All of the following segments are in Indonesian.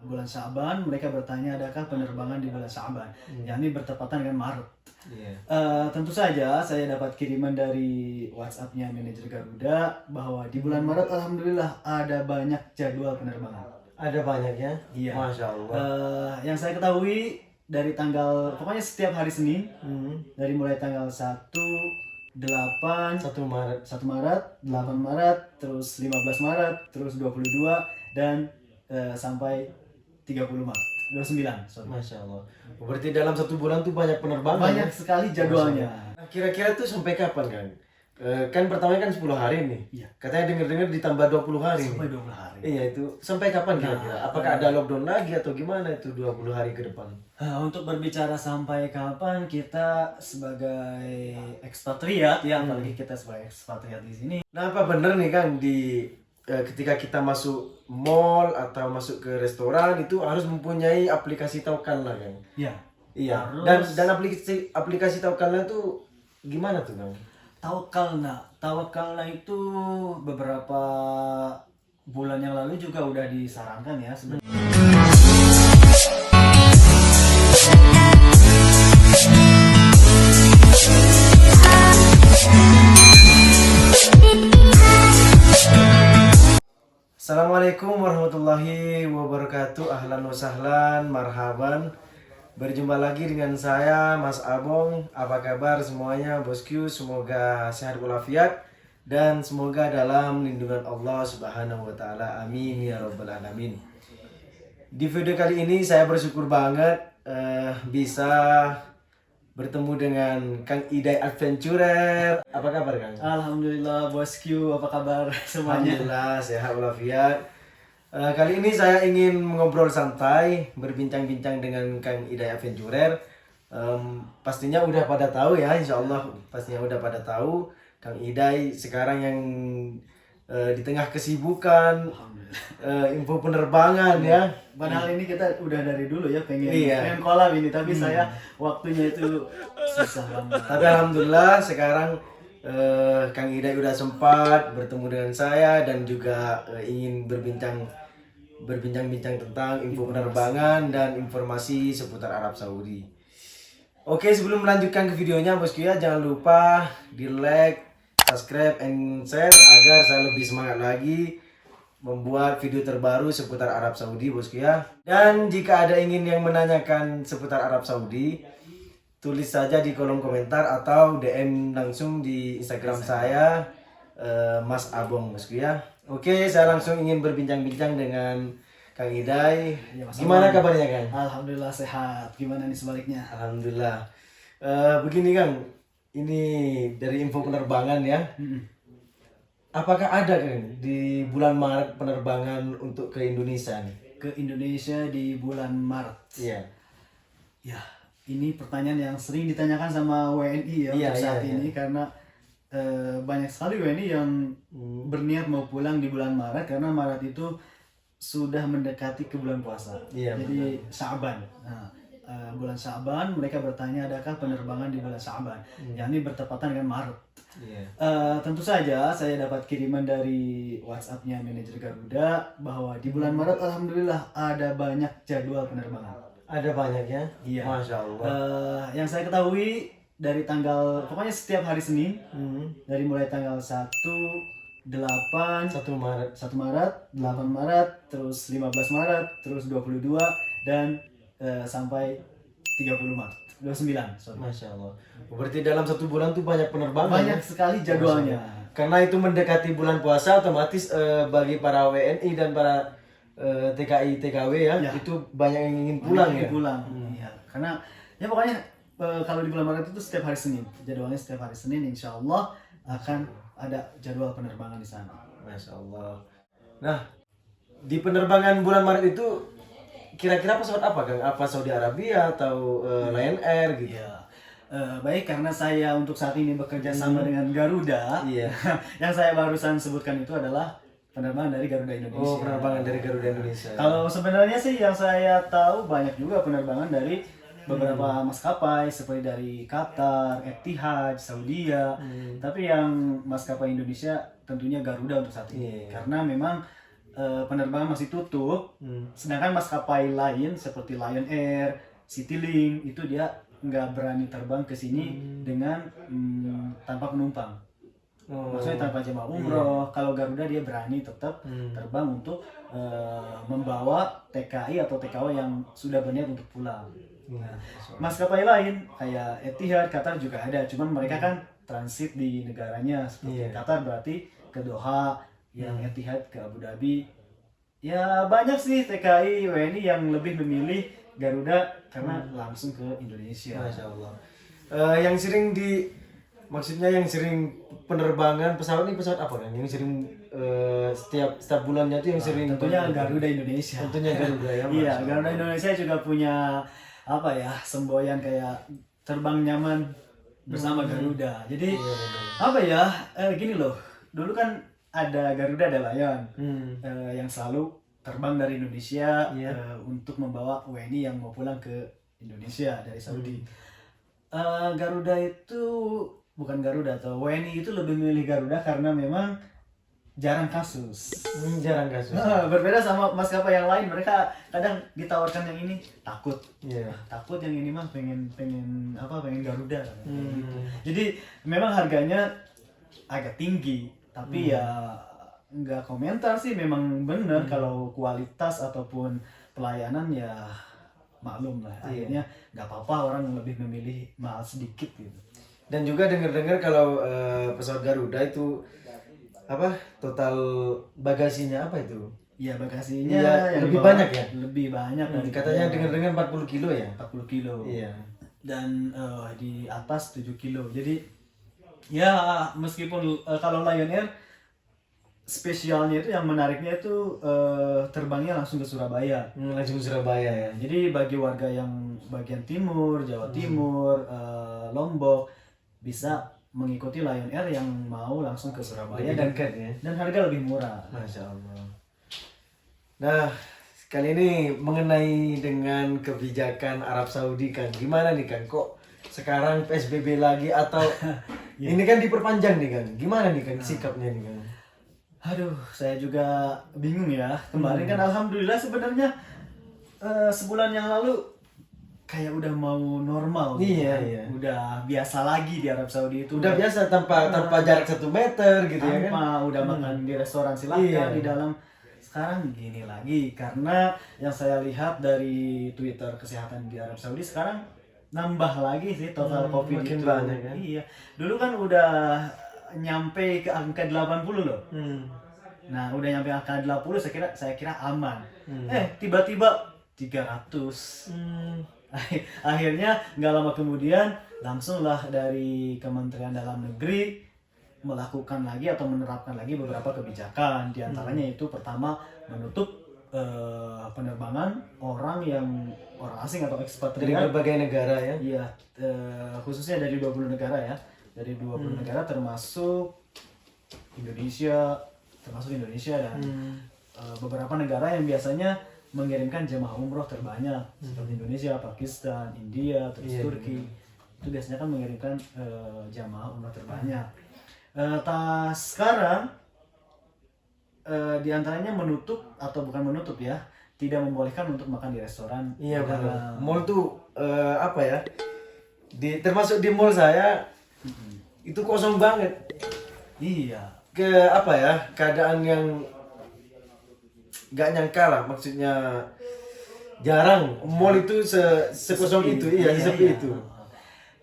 bulan Sya'ban, mereka bertanya adakah penerbangan di bulan Sya'ban, yakni bertepatan dengan Maret. Tentu saja saya dapat kiriman dari WhatsApp-nya manajer Garuda bahwa di bulan Maret alhamdulillah ada banyak jadwal penerbangan. Ada banyak ya? Iya. Masya Allah. Yang saya ketahui dari tanggal, pokoknya setiap hari Senin, dari mulai tanggal 8, 1 Maret. 1 Maret, 8 Maret, terus 15 Maret, terus 22, dan sampai 30 Maret. 29, sorry. Masya Allah. Berarti dalam 1 bulan tuh banyak penerbangan. Banyak sekali jadwalnya. Nah, kira-kira tuh sampai kapan kan? Kan pertamanya kan 10 hari nih. Iya. Katanya dengar-dengar ditambah 20 hari. Sampai nih. 20 hari. Iya, itu sampai kapan kira-kira? Apakah ada lockdown lagi atau gimana itu 20 hari ke depan? Untuk berbicara sampai kapan, kita sebagai ekspatriat ya, apalagi kita sebagai ekspatriat di sini. Nah, apa bener nih kan di ketika kita masuk mall atau masuk ke restoran itu harus mempunyai aplikasi Taukalna kan? Ya. Iya. Harus. Dan aplikasi Taukalna itu gimana tuh Kang? Tawakalna itu beberapa bulan yang lalu juga udah disarankan ya sebenarnya. Assalamualaikum warahmatullahi wabarakatuh. Ahlan wa sahlan, marhaban. Berjumpa lagi dengan saya Mas Abong. Apa kabar semuanya bosku? Semoga sehat walafiat dan semoga dalam lindungan Allah Subhanahu wa taala. Amin ya rabbal alamin. Di video kali ini saya bersyukur banget bisa bertemu dengan Kang Idai Adventurer. Apa kabar Kang? Alhamdulillah bosku, apa kabar semuanya? Alhamdulillah sehat walafiat. Kali ini saya ingin ngobrol santai, berbincang-bincang dengan Kang Idai Adventurer. Pastinya udah pada tahu ya, insya Allah pastinya udah pada tahu Kang Idai sekarang yang di tengah kesibukan info penerbangan ya. Padahal ini kita udah dari dulu ya pengen kolab ini, tapi saya waktunya itu susah banget. Tapi alhamdulillah sekarang Kang Idai udah sempat bertemu dengan saya dan juga ingin berbincang-bincang tentang info penerbangan dan informasi seputar Arab Saudi. Oke, sebelum melanjutkan ke videonya bosku ya, jangan lupa di like, subscribe, and share agar saya lebih semangat lagi membuat video terbaru seputar Arab Saudi bosku ya. Dan jika ada yang menanyakan seputar Arab Saudi, tulis saja di kolom komentar atau DM langsung di Instagram saya Mas Abong bosku ya. Oke, saya langsung ingin berbincang-bincang dengan Kang Idai. Ya, Gimana kabarnya Kang? Alhamdulillah sehat. Gimana nih sebaliknya? Alhamdulillah. Begini Kang, ini dari info penerbangan ya. Apakah ada Kang di bulan Maret penerbangan untuk ke Indonesia nih? Ke Indonesia di bulan Maret. Iya. Ya, ini pertanyaan yang sering ditanyakan sama WNI ya untuk saat ini karena banyak sekali WNI yang berniat mau pulang di bulan Maret karena Maret itu sudah mendekati ke bulan puasa. Iya, jadi Sya'ban. Nah, bulan Sya'ban mereka bertanya adakah penerbangan di bulan Sya'ban, yakni bertepatan dengan Maret. Tentu saja saya dapat kiriman dari WhatsApp-nya manajer Garuda bahwa di bulan Maret alhamdulillah ada banyak jadwal penerbangan. Ada banyak ya? Iya. Masya Allah. Yang saya ketahui dari tanggal, pokoknya setiap hari Senin, dari mulai tanggal 1, 8, 1 Maret. 1 Maret, 8 Maret, terus 15 Maret, terus 22, dan sampai 30 Maret. 29, sorry. Masya Allah. Berarti dalam 1 bulan tuh banyak penerbangan. Banyak sekali jadwalnya. Karena itu mendekati bulan puasa, otomatis bagi para WNI dan para TKI TKW ya, itu banyak yang ingin pulang ya. Iya. Karena ya pokoknya kalau di bulan Maret itu setiap hari Senin, jadwalnya setiap hari Senin, insya Allah akan ada jadwal penerbangan di sana. Masya Allah. Nah, di penerbangan bulan Maret itu kira-kira pesawat apa Kang? Apa Saudi Arabia atau Lion Air gitu? Iya. Baik, karena saya untuk saat ini bekerja sama dengan Garuda. Iya. Yang saya barusan sebutkan itu adalah penerbangan dari Garuda Indonesia. Oh, penerbangan dari Garuda Indonesia. Kalau sebenarnya sih yang saya tahu banyak juga penerbangan dari beberapa maskapai seperti dari Qatar, Etihad, Saudia. Tapi yang maskapai Indonesia tentunya Garuda untuk saat ini. Karena memang penerbangan masih tutup, sedangkan maskapai lain seperti Lion Air, Citylink itu dia nggak berani terbang ke sini dengan tanpa penumpang. Maksudnya tanpa jemaah umroh. Kalau Garuda dia berani tetap terbang untuk membawa TKI atau TKW yang sudah berniat untuk pulang. Nah, maskapai lain kayak Etihad, Qatar juga ada, cuman mereka kan transit di negaranya seperti Qatar berarti ke Doha, yang Etihad ke Abu Dhabi. Ya banyak sih TKI WNI yang lebih memilih Garuda karena langsung ke Indonesia. Masya Allah. Yang sering maksudnya yang sering penerbangan pesawat ini pesawat apa kan? Yang sering setiap bulannya tuh yang sering Tentunya Garuda Indonesia. Tentunya Garuda ya. Iya, Garuda Indonesia juga punya apa ya, semboyan kayak terbang nyaman bersama Garuda. Jadi apa ya, gini loh, dulu kan ada Garuda, ada Lion yang selalu terbang dari Indonesia untuk membawa WNI yang mau pulang ke Indonesia dari Saudi. Garuda itu bukan Garuda, atau WNI itu lebih memilih Garuda karena memang jarang kasus. Jarang kasus. Berbeda sama maskapai yang lain, mereka kadang ditawarkan yang ini takut. Takut, yang ini mah pengen Garuda. Jadi memang harganya agak tinggi, tapi ya nggak komentar sih, memang bener kalau kualitas ataupun pelayanan ya maklum lah. Akhirnya nggak apa-apa orang lebih memilih mahal sedikit gitu. Dan juga dengar-dengar kalau pesawat Garuda itu apa total bagasinya apa itu? Iya, bagasinya yang lebih banyak ya? Lebih banyak. Katanya dengar-dengar 40 kilo ya? 40 kilo. Iya. Dan di atas 7 kilo. Jadi ya meskipun kalau Lion Air spesialnya itu, yang menariknya itu terbangnya langsung ke Surabaya. Langsung ke Surabaya ya. Jadi bagi warga yang bagian timur, Jawa Timur, Lombok bisa mengikuti Lion Air yang mau langsung ke Surabaya dan harga lebih murah. Masya Allah. Nah, kali ini mengenai dengan kebijakan Arab Saudi kan, gimana nih kan? Kok sekarang PSBB lagi atau ini kan diperpanjang nih kan? Gimana nih kan sikapnya nih kan? Aduh, saya juga bingung ya. Kemarin kan alhamdulillah sebenarnya sebulan yang lalu kayak udah mau normal. Iya. Udah biasa lagi di Arab Saudi itu. Udah biasa tanpa jarak 1 meter gitu ya kan? Udah makan di restoran silahkan di dalam. Sekarang gini lagi, karena yang saya lihat dari Twitter kesehatan di Arab Saudi sekarang nambah lagi sih total COVID makin itu. banyak kan? Iya. Dulu kan udah nyampe ke angka 80 loh. Nah, udah nyampe angka 80 saya kira aman. Tiba-tiba 300. Akhirnya nggak lama kemudian langsunglah dari Kementerian Dalam Negeri melakukan lagi atau menerapkan lagi beberapa kebijakan. Di antaranya itu pertama menutup penerbangan orang asing atau ekspatriat dari berbagai negara ya. Iya, khususnya dari 20 negara ya. Dari 20 negara termasuk Indonesia dan beberapa negara yang biasanya mengirimkan jemaah umroh terbanyak seperti Indonesia, Pakistan, India, terus Turki. Itu biasanya kan mengirimkan jemaah umroh terbanyak. Sekarang diantaranya menutup atau bukan menutup ya, tidak membolehkan untuk makan di restoran. Iya benar. Mall tuh apa ya? Termasuk di mall saya itu kosong banget. Iya. Apa ya? Keadaan yang nggak nyangka lah, maksudnya jarang mall itu sekosong itu, seperti itu.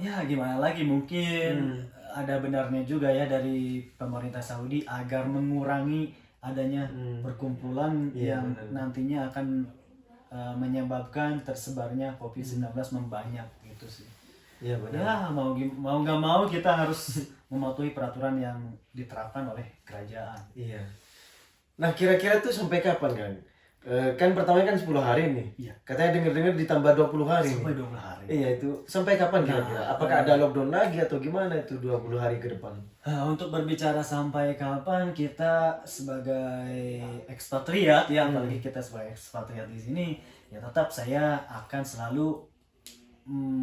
Ya gimana lagi, mungkin ada benarnya juga ya dari pemerintah Saudi agar mengurangi adanya perkumpulan yang nantinya akan menyebabkan tersebarnya COVID-19 membanyak gitu sih. Iya benar. Ya mau nggak mau kita harus mematuhi peraturan yang diterapkan oleh kerajaan. Iya. Nah kira-kira tuh sampai kapan kan? Kan pertamanya kan 10 hari nih. Iya. Katanya dengar-dengar ditambah 20 hari. Sampai nih. 20 hari. Iya itu sampai kapan kira-kira? Apakah ada lockdown lagi atau gimana itu 20 hari ke depan? Untuk berbicara sampai kapan, kita sebagai ekspatriat ya, apalagi kita sebagai ekspatriat di sini, ya tetap saya akan selalu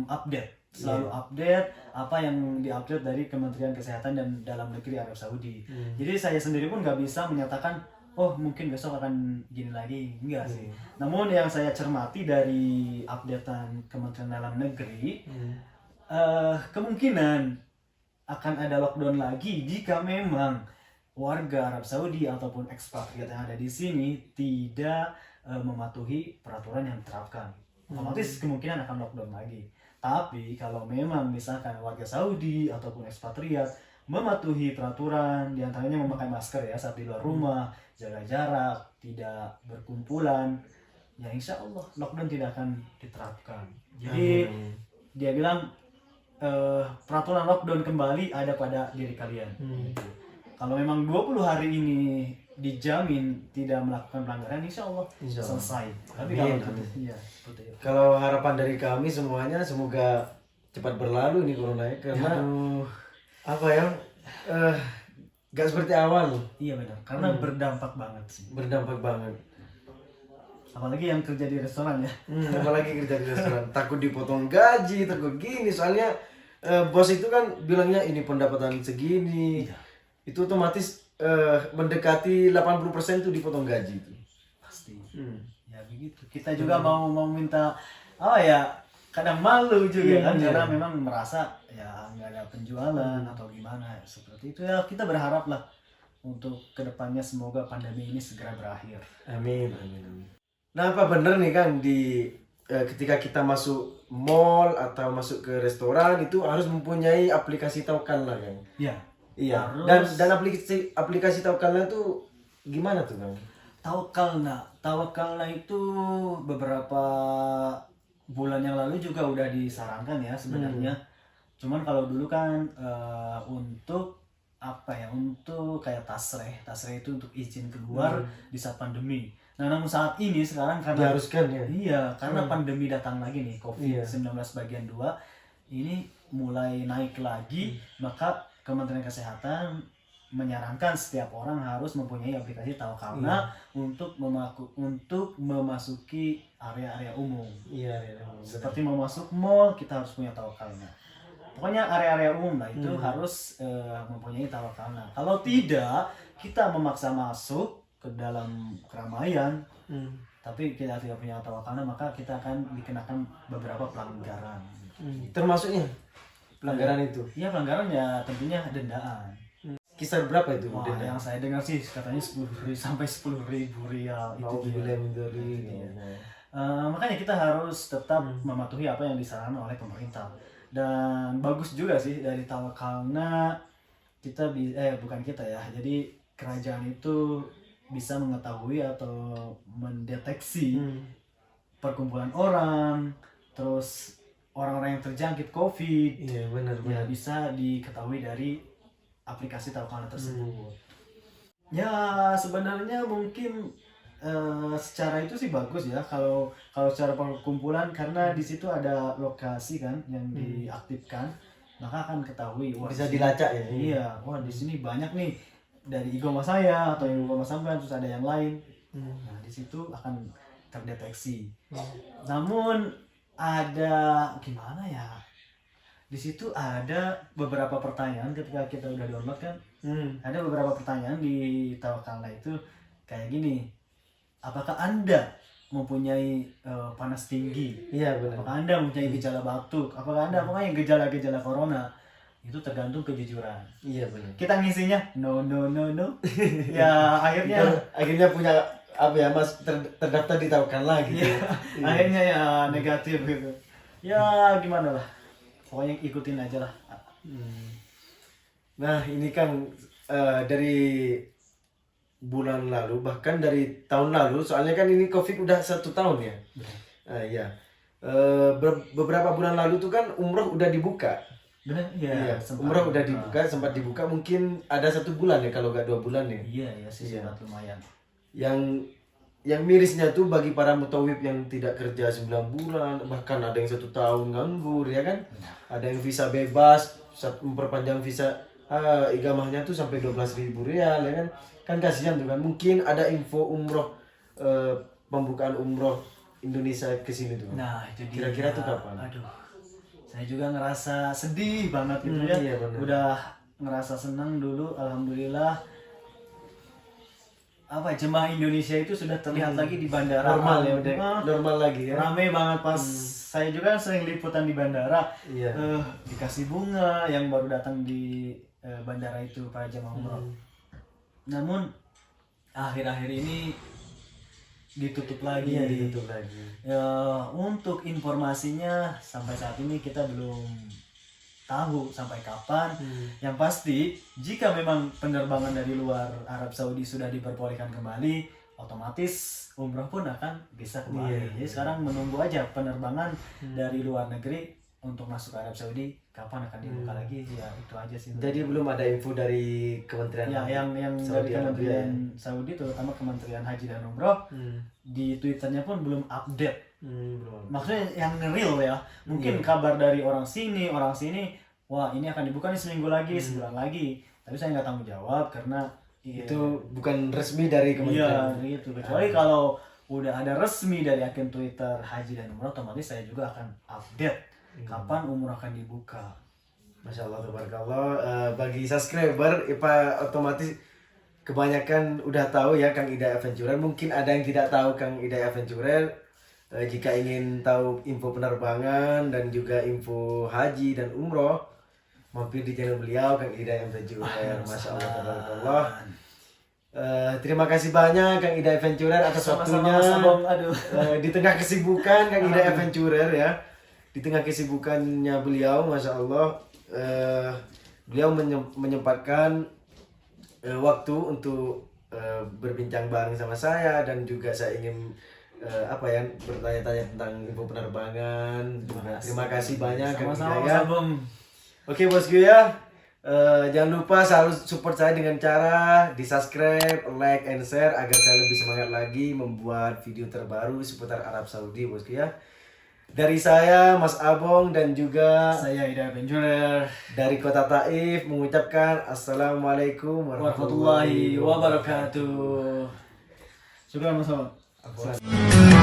update. Update apa yang diupdate dari Kementerian Kesehatan dan Dalam Negeri Arab Saudi. Jadi saya sendiri pun nggak bisa menyatakan oh mungkin besok akan gini lagi, enggak sih. Namun yang saya cermati dari updatean Kementerian Dalam Negeri, kemungkinan akan ada lockdown lagi jika memang warga Arab Saudi ataupun ekspatriat yang ada di sini tidak mematuhi peraturan yang diterapkan. Otomatis kemungkinan akan lockdown lagi. Tapi kalau memang misalkan warga Saudi ataupun ekspatriat mematuhi peraturan, diantaranya memakai masker ya saat di luar rumah, jaga jarak, tidak berkumpulan, ya insya Allah lockdown tidak akan diterapkan. Jadi dia bilang peraturan lockdown kembali ada pada diri kalian. Gitu. Kalau memang 20 hari ini dijamin tidak melakukan pelanggaran, insya Allah selesai. Tapi kalau harapan dari kami semuanya semoga cepat berlalu ini corona ya, karena apa ya, gak seperti awal. Iya benar, karena berdampak banget sih. Berdampak banget. Apalagi yang kerja di restoran ya. Apalagi kerja di restoran, takut dipotong gaji, takut gini. Soalnya bos itu kan bilangnya ini pendapatan segini. Iya. Itu otomatis mendekati 80% tuh dipotong gaji itu. Pasti. Ya begitu. Kita juga mau minta kadang malu juga kan, karena memang merasa ya nggak ada penjualan atau gimana seperti itu ya. Kita berharap lah untuk kedepannya semoga pandemi ini segera berakhir. Amin. Nah, apa bener nih Kang, di ketika kita masuk mall atau masuk ke restoran itu harus mempunyai aplikasi Tawakkalna Kang? Iya. Dan aplikasi Tawakkalna itu gimana tuh Kang? Tawakkalna itu beberapa bulan yang lalu juga udah disarankan ya sebenarnya. Cuman kalau dulu kan untuk untuk kayak tasreh itu untuk izin keluar di saat pandemi. Nah, namun saat ini sekarang karena diharuskan ya. Iya, karena pandemi datang lagi nih, COVID-19 bagian 2 ini mulai naik lagi, maka Kementerian Kesehatan menyarankan setiap orang harus mempunyai aplikasi Tawakkalna untuk memasuki area-area umum. Iya. Seperti mau masuk mall kita harus punya Tawakkalna. Pokoknya area-area umum lah itu harus mempunyai Tawakkalna. Kalau tidak, kita memaksa masuk ke dalam keramaian, tapi kita tidak punya Tawakkalna, maka kita akan dikenakan beberapa pelanggaran. Termasuknya pelanggaran itu? Iya, pelanggaran ya tentunya dendaan. Kisar berapa itu? Wah, yang saya dengar sih katanya 10.000 sampai 10.000 rial itu dia. Makanya kita harus tetap mematuhi apa yang disarankan oleh pemerintah. Dan bagus juga sih dari Tawakkalna kita bukan kita ya. Jadi kerajaan itu bisa mengetahui atau mendeteksi perkumpulan orang, terus orang-orang yang terjangkit COVID. Iya, benar. Ya bisa diketahui dari aplikasi Tawakkalna tersebut. Ya sebenarnya mungkin secara itu sih bagus ya kalau secara perkumpulan, karena di situ ada lokasi kan yang diaktifkan, maka akan ketahui bisa dilacak ya. Iya, wah di sini banyak nih dari igoma saya atau igoma sampean, terus ada yang lain. Nah, di situ akan terdeteksi. Namun ada gimana ya? Di situ ada beberapa pertanyaan ketika kita udah download kan. Ada beberapa pertanyaan di Tawakkalna itu kayak gini. Apakah Anda mempunyai panas tinggi? Iya, benar. Apakah Anda mempunyai gejala batuk? Apakah Anda mempunyai gejala-gejala corona? Itu tergantung kejujuran. Iya, benar. Kita ngisinya no. Ya akhirnya punya Mas terdaftar di Tawakkalna gitu. Akhirnya ya negatif gitu. Ya gimana lah. Pokoknya ikutin aja lah. Nah, ini kan dari bulan lalu, bahkan dari tahun lalu, soalnya kan ini COVID udah 1 tahun ya. Iya. Beberapa bulan lalu tuh kan umroh udah dibuka. Benar? Iya. Umroh udah dibuka, sempat dibuka, mungkin ada 1 bulan ya, kalau nggak 2 bulan ya. Iya sih, sangat lumayan. Yang mirisnya tuh bagi para mutawif yang tidak kerja 9 bulan, bahkan ada yang 1 tahun nganggur ya kan. Ada yang visa bebas, memperpanjang visa igamahnya tuh sampai 12.000 rial ya kan. Kan kasihan tuh kan. Mungkin ada info umroh, pembukaan umroh Indonesia ke sini tuh. Nah, itu kira-kira tuh kapan? Aduh. Saya juga ngerasa sedih banget gitu ya. Iya, bener. Udah ngerasa senang dulu, alhamdulillah. apa jemaah Indonesia itu sudah terlihat lagi di bandara. Normal ya, udah normal lagi ya. Rame banget pas saya juga sering liputan di bandara. Iya. Dikasih bunga yang baru datang di bandara itu para jemaah umroh. Namun akhir-akhir ini ditutup lagi. Iya, ditutup lagi. Untuk informasinya sampai saat ini kita belum tahu sampai kapan. Yang pasti jika memang penerbangan dari luar Arab Saudi sudah diperbolehkan kembali, otomatis umroh pun akan bisa kembali. Jadi sekarang menunggu aja penerbangan dari luar negeri untuk masuk ke Arab Saudi kapan akan dibuka lagi, ya itu aja sih. Jadi belum ada info dari Kementerian ya yang Saudi dari Kementerian Saudi, terutama Kementerian Haji dan Umroh, di Twitternya pun belum update. Maksudnya yang real ya, mungkin kabar dari orang sini, wah ini akan dibuka nih seminggu lagi, sebulan lagi, tapi saya nggak tanggung jawab karena itu bukan resmi dari Kementerian. Iya gitu, kecuali kalau udah ada resmi dari akun Twitter Haji dan Umroh, otomatis saya juga akan update kapan umroh akan dibuka. Masya Allah, tabarakallah. Bagi subscriber IPA otomatis kebanyakan udah tahu ya Kang Iday Aventurer. Mungkin ada yang tidak tahu Kang Iday Aventurer. Jika ingin tahu info penerbangan dan juga info haji dan umroh, mampir di channel beliau Kang Iday Aventurer. Masya Allah, tabarakallah. Terima kasih banyak Kang Iday Aventurer atas waktunya. Di tengah kesibukan Kang Iday Aventurer ya, di tengah kesibukannya beliau, Masya Allah, beliau menyempatkan waktu untuk berbincang bareng sama saya, dan juga saya ingin bertanya-tanya tentang info penerbangan juga. Terima kasih banyak Kang Iday ya. Oke bosku ya, jangan lupa selalu support saya dengan cara di subscribe, like, and share agar saya lebih semangat lagi membuat video terbaru seputar Arab Saudi bosku ya. Dari saya Mas Abong dan juga saya Iday Aventurer dari Kota Taif mengucapkan Assalamualaikum warahmatullahi wabarakatuh. Syukur Mas Abong. Assalamualaikum.